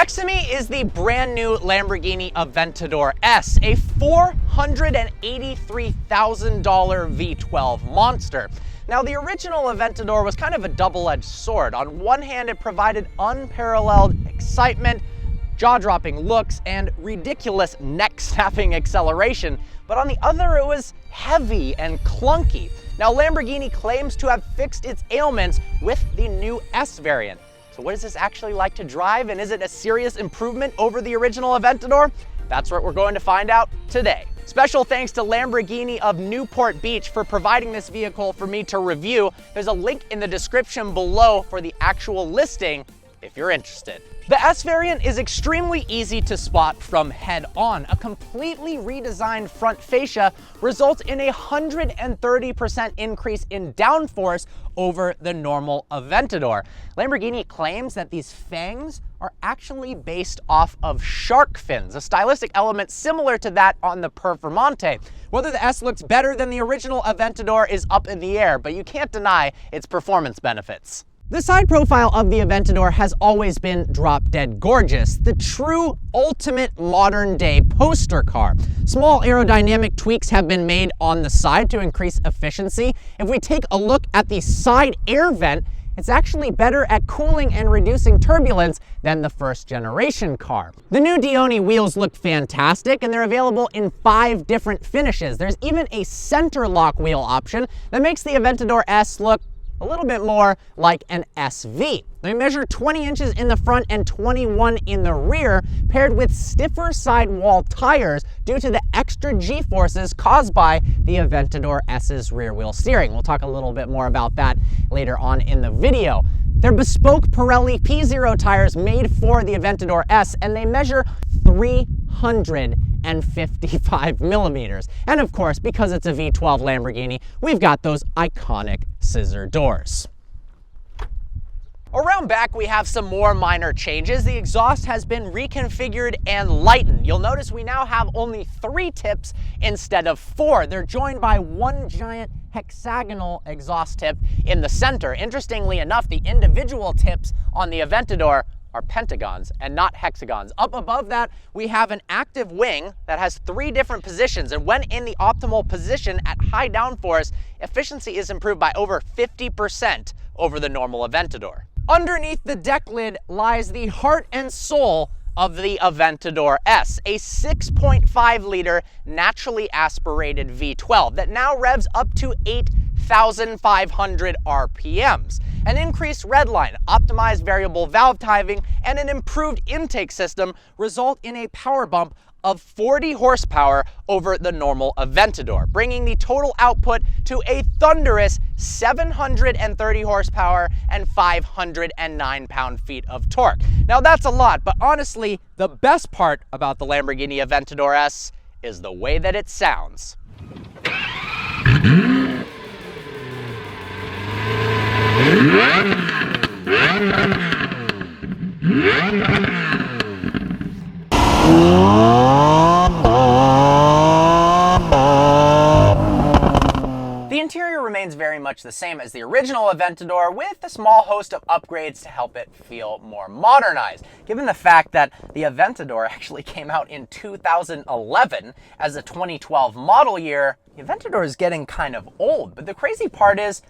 Next to me is the brand new Lamborghini Aventador S, a $483,000 V12 monster. Now, the original Aventador was kind of a double-edged sword. On one hand, it provided unparalleled excitement, jaw-dropping looks, and ridiculous neck-snapping acceleration, but on the other, it was heavy and clunky. Now, Lamborghini claims to have fixed its ailments with the new S variant. So what is this actually like to drive, and is it a serious improvement over the original Aventador? That's what we're going to find out today. Special thanks to Lamborghini of Newport Beach for providing this vehicle for me to review. There's a link in the description below for the actual listing if you're interested. The S variant is extremely easy to spot from head on. A completely redesigned front fascia results in a 130% increase in downforce over the normal Aventador. Lamborghini claims that these fangs are actually based off of shark fins, a stylistic element similar to that on the Performante. Whether the S looks better than the original Aventador is up in the air, but you can't deny its performance benefits. The side profile of the Aventador has always been drop-dead gorgeous, the true ultimate modern-day poster car. Small aerodynamic tweaks have been made on the side to increase efficiency. If we take a look at the side air vent, it's actually better at cooling and reducing turbulence than the first generation car. The new Dione wheels look fantastic, and they're available in 5 different finishes. There's even a center lock wheel option that makes the Aventador S look a little bit more like an SV. They measure 20 inches in the front and 21 in the rear, paired with stiffer sidewall tires due to the extra G-forces caused by the Aventador S's rear wheel steering. We'll talk a little bit more about that later on in the video. They're bespoke Pirelli P0 tires made for the Aventador S, and they measure 355 millimeters. And of course, because it's a V12 Lamborghini, we've got those iconic scissor doors. Around back, we have some more minor changes. The exhaust has been reconfigured and lightened. You'll notice we now have only 3 tips instead of 4. They're joined by one giant hexagonal exhaust tip in the center. Interestingly enough, the individual tips on the Aventador are pentagons and not hexagons. Up above that, we have an active wing that has 3 different positions, and when in the optimal position at high downforce, efficiency is improved by over 50% over the normal Aventador. Underneath the deck lid lies the heart and soul of the Aventador S, a 6.5-liter naturally aspirated V12 that now revs up to 8,500 RPMs. An increased redline, optimized variable valve timing, and an improved intake system result in a power bump of 40 horsepower over the normal Aventador, bringing the total output to a thunderous 730 horsepower and 509 pound-feet of torque. Now that's a lot, but honestly, the best part about the Lamborghini Aventador S is the way that it sounds. The interior remains very much the same as the original Aventador, with a small host of upgrades to help it feel more modernized. Given the fact that the Aventador actually came out in 2011 as a 2012 model year, the Aventador is getting kind of old. But the crazy part is,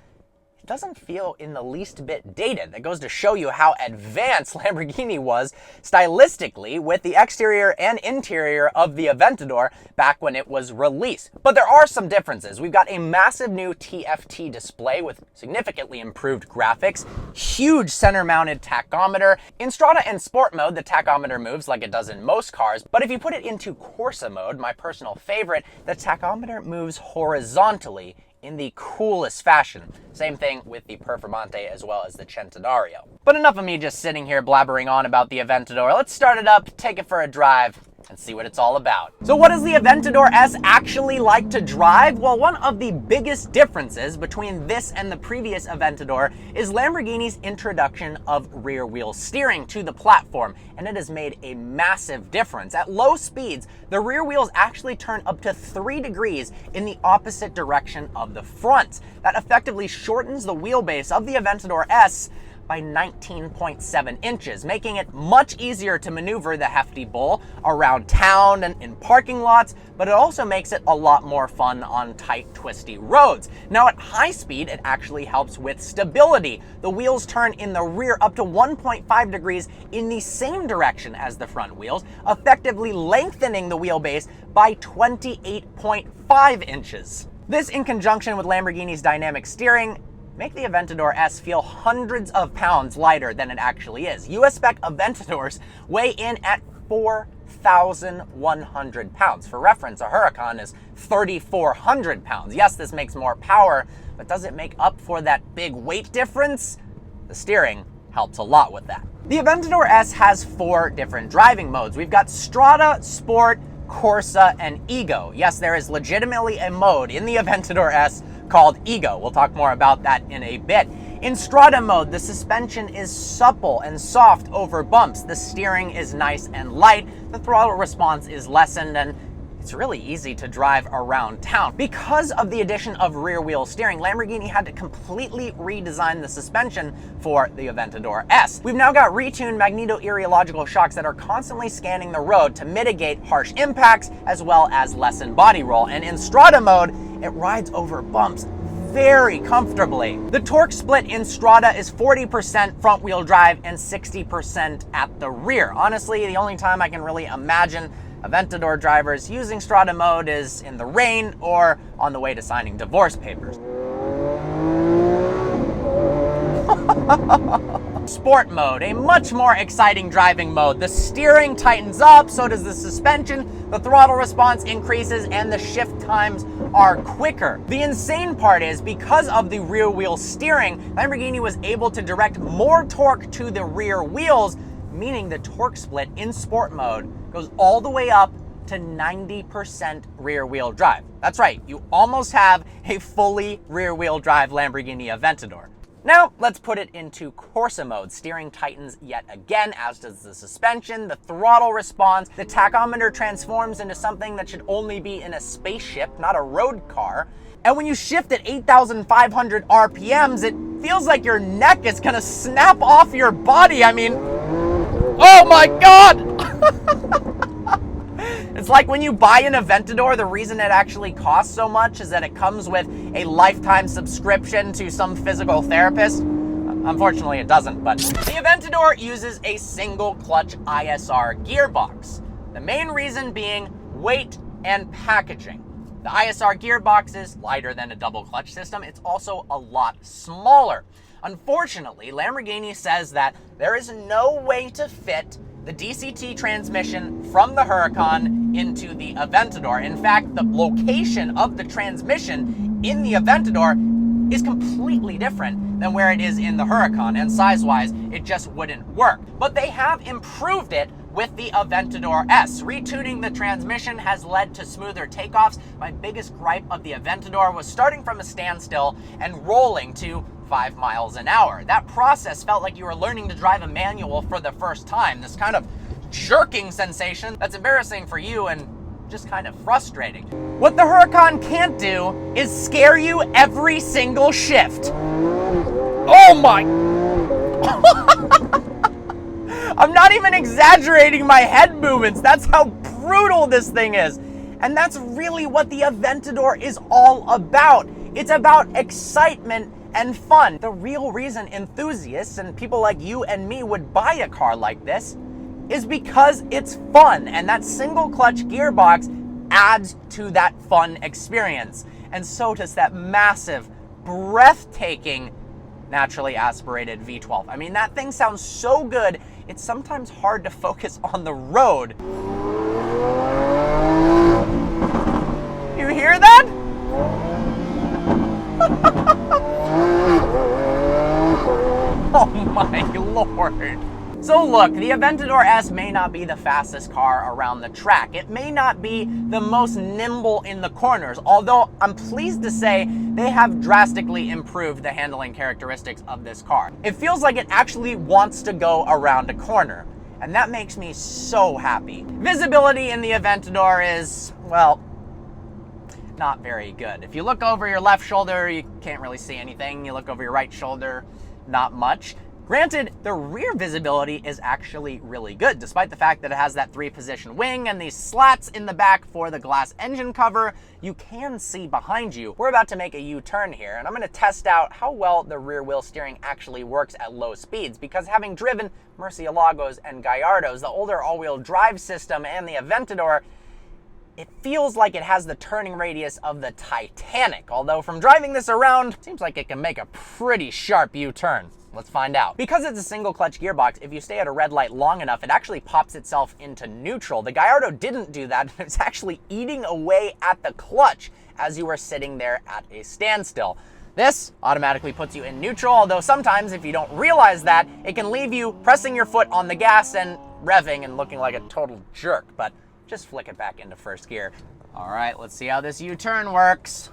it doesn't feel in the least bit dated. That goes to show you how advanced Lamborghini was stylistically with the exterior and interior of the Aventador back when it was released. But there are some differences. We've got a massive new TFT display with significantly improved graphics, huge center-mounted tachometer. In Strada and Sport mode, the tachometer moves like it does in most cars, but if you put it into Corsa mode, my personal favorite, the tachometer moves horizontally in the coolest fashion. Same thing with the Performante as well as the Centenario. But enough of me just sitting here blabbering on about the Aventador. Let's start it up, take it for a drive, and see what it's all about. So what does the Aventador S actually like to drive? Well, one of the biggest differences between this and the previous Aventador is Lamborghini's introduction of rear wheel steering to the platform, and it has made a massive difference. At low speeds, the rear wheels actually turn up to 3 degrees in the opposite direction of the front. That effectively shortens the wheelbase of the Aventador S by 19.7 inches, making it much easier to maneuver the hefty bull around town and in parking lots, but it also makes it a lot more fun on tight, twisty roads. Now at high speed, it actually helps with stability. The wheels turn in the rear up to 1.5 degrees in the same direction as the front wheels, effectively lengthening the wheelbase by 28.5 inches. This, in conjunction with Lamborghini's dynamic steering, make the Aventador S feel hundreds of pounds lighter than it actually is. US spec Aventadors weigh in at 4,100 pounds. For reference, a Huracan is 3,400 pounds. Yes, this makes more power, but does it make up for that big weight difference? The steering helps a lot with that. The Aventador S has 4 different driving modes. We've got Strada, Sport, Corsa, and Ego. Yes, there is legitimately a mode in the Aventador S called Ego. We'll talk more about that in a bit. In Strada mode, the suspension is supple and soft over bumps. The steering is nice and light. The throttle response is lessened, and it's really easy to drive around town. Because of the addition of rear wheel steering, Lamborghini had to completely redesign the suspension for the Aventador S. We've now got retuned magneto-iriological shocks that are constantly scanning the road to mitigate harsh impacts as well as lessen body roll. And in Strada mode, it rides over bumps very comfortably. The torque split in Strada is 40% front wheel drive and 60% at the rear. Honestly, the only time I can really imagine Aventador drivers using Strada mode is in the rain or on the way to signing divorce papers. Sport mode, a much more exciting driving mode. The steering tightens up, so does the suspension, the throttle response increases, and the shift times are quicker. The insane part is, because of the rear wheel steering, Lamborghini was able to direct more torque to the rear wheels, meaning the torque split in sport mode goes all the way up to 90% rear wheel drive. That's right, you almost have a fully rear wheel drive Lamborghini Aventador. Now, let's put it into Corsa mode. Steering tightens yet again, as does the suspension, the throttle response, the tachometer transforms into something that should only be in a spaceship, not a road car. And when you shift at 8,500 RPMs, it feels like your neck is gonna snap off your body. I mean, oh my God! It's like when you buy an Aventador, the reason it actually costs so much is that it comes with a lifetime subscription to some physical therapist. Unfortunately, it doesn't, but the Aventador uses a single clutch ISR gearbox. The main reason being weight and packaging. The ISR gearbox is lighter than a double clutch system. It's also a lot smaller. Unfortunately, Lamborghini says that there is no way to fit the DCT transmission from the Huracan into the Aventador. In fact, the location of the transmission in the Aventador is completely different than where it is in the Huracan, and size-wise, it just wouldn't work. But they have improved it with the Aventador S. Retuning the transmission has led to smoother takeoffs. My biggest gripe of the Aventador was starting from a standstill and rolling to 5 miles an hour. That process felt like you were learning to drive a manual for the first time. This kind of jerking sensation that's embarrassing for you and just kind of frustrating. What the Huracan can't do is scare you every single shift. Oh my! I'm not even exaggerating my head movements. That's how brutal this thing is. And that's really what the Aventador is all about. It's about excitement and fun. The real reason enthusiasts and people like you and me would buy a car like this is because it's fun, and that single clutch gearbox adds to that fun experience. And so does that massive, breathtaking, naturally aspirated V12. I mean, that thing sounds so good, it's sometimes hard to focus on the road. You hear that? Oh my Lord. So look, the Aventador S may not be the fastest car around the track. It may not be the most nimble in the corners, although I'm pleased to say they have drastically improved the handling characteristics of this car. It feels like it actually wants to go around a corner, and that makes me so happy. Visibility in the Aventador is, well, not very good. If you look over your left shoulder, you can't really see anything. You look over your right shoulder, not much. Granted, the rear visibility is actually really good, despite the fact that it has that 3-position wing and these slats in the back for the glass engine cover. You can see behind you. We're about to make a U-turn here, and I'm gonna test out how well the rear wheel steering actually works at low speeds, because having driven Murciélagos and Gallardos, the older all-wheel drive system, and the Aventador, it feels like it has the turning radius of the Titanic, although from driving this around, it seems like it can make a pretty sharp U-turn. Let's find out. Because it's a single clutch gearbox, if you stay at a red light long enough, it actually pops itself into neutral. The Gallardo didn't do that. It's actually eating away at the clutch as you were sitting there at a standstill. This automatically puts you in neutral, although sometimes if you don't realize that, it can leave you pressing your foot on the gas and revving and looking like a total jerk, but just flick it back into first gear. All right, let's see how this U-turn works.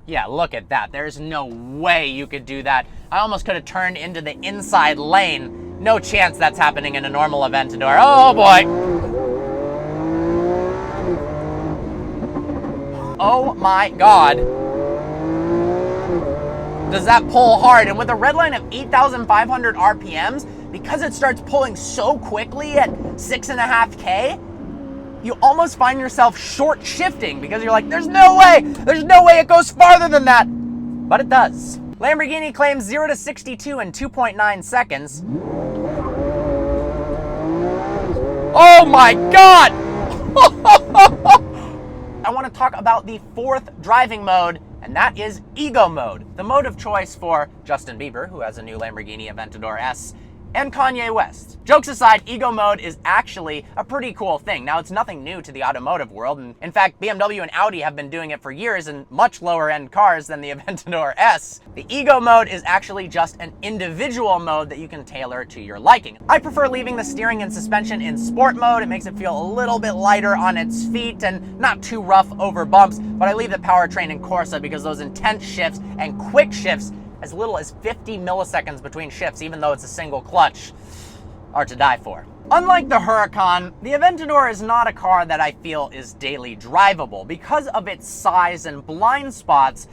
Yeah, look at that. There's no way you could do that. I almost could have turned into the inside lane. No chance that's happening in a normal Aventador. Oh boy. Oh my God. Does that pull hard? And with a red line of 8,500 RPMs, because it starts pulling so quickly at 6.5K, you almost find yourself short shifting because you're like, there's no way it goes farther than that. But it does. Lamborghini claims 0 to 62 in 2.9 seconds. Oh my God! I want to talk about the fourth driving mode, and that is Ego mode, the mode of choice for Justin Bieber, who has a new Lamborghini Aventador S, and Kanye West. Jokes aside, Ego mode is actually a pretty cool thing. Now, it's nothing new to the automotive world, and in fact, BMW and Audi have been doing it for years in much lower end cars than the Aventador S. The Ego mode is actually just an individual mode that you can tailor to your liking. I prefer leaving the steering and suspension in sport mode. It makes it feel a little bit lighter on its feet and not too rough over bumps, but I leave the powertrain in Corsa because those intense shifts and quick shifts, as little as 50 milliseconds between shifts, even though it's a single clutch, are to die for. Unlike the Huracan, the Aventador is not a car that I feel is daily drivable. Because of its size and blind spots,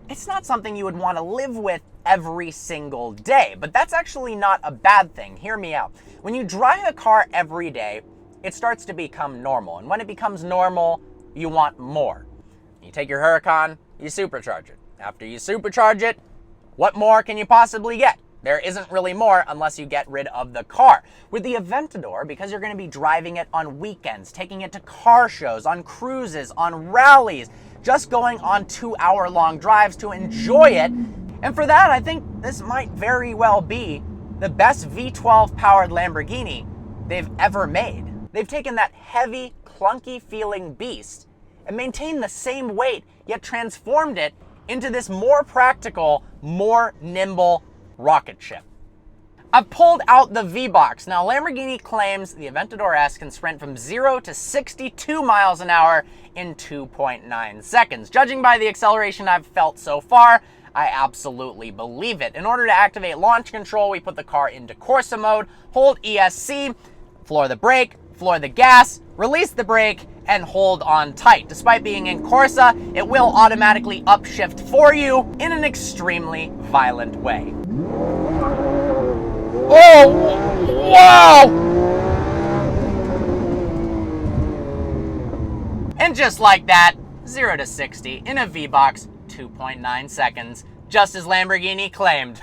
it's not something you would want to live with every single day. But that's actually not a bad thing. Hear me out. When you drive a car every day, it starts to become normal. And when it becomes normal, you want more. You take your Huracan, you supercharge it. After you supercharge it, what more can you possibly get? There isn't really more unless you get rid of the car. With the Aventador, because you're going to be driving it on weekends, taking it to car shows, on cruises, on rallies, just going on 2-hour-long drives to enjoy it. And for that, I think this might very well be the best V12 powered Lamborghini they've ever made. They've taken that heavy, clunky feeling beast and maintained the same weight, yet transformed it into this more practical, more nimble rocket ship. I've pulled out the V-Box. Now, Lamborghini claims the Aventador S can sprint from 0 to 62 miles an hour in 2.9 seconds. Judging by the acceleration I've felt so far, I absolutely believe it. In order to activate launch control, we put the car into Corsa mode, hold ESC, floor the brake, floor the gas, release the brake, and hold on tight. Despite being in Corsa, it will automatically upshift for you in an extremely violent way. Oh, wow! And just like that, 0 to 60 in a V-Box, 2.9 seconds, just as Lamborghini claimed.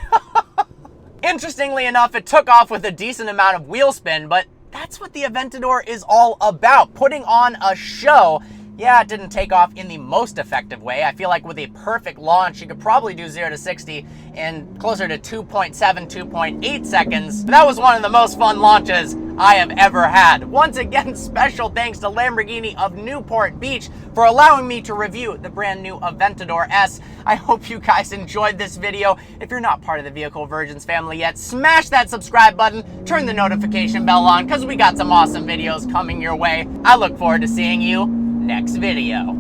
Interestingly enough, it took off with a decent amount of wheel spin, but that's what the Aventador is all about, putting on a show. Yeah, it didn't take off in the most effective way. I feel like with a perfect launch, you could probably do 0 to 60 in closer to 2.7, 2.8 seconds. That was one of the most fun launches I have ever had. Once again, special thanks to Lamborghini of Newport Beach for allowing me to review the brand new Aventador S. I hope you guys enjoyed this video. If you're not part of the Vehicle Virgins family yet, smash that subscribe button, turn the notification bell on, because we got some awesome videos coming your way. I look forward to seeing you next video.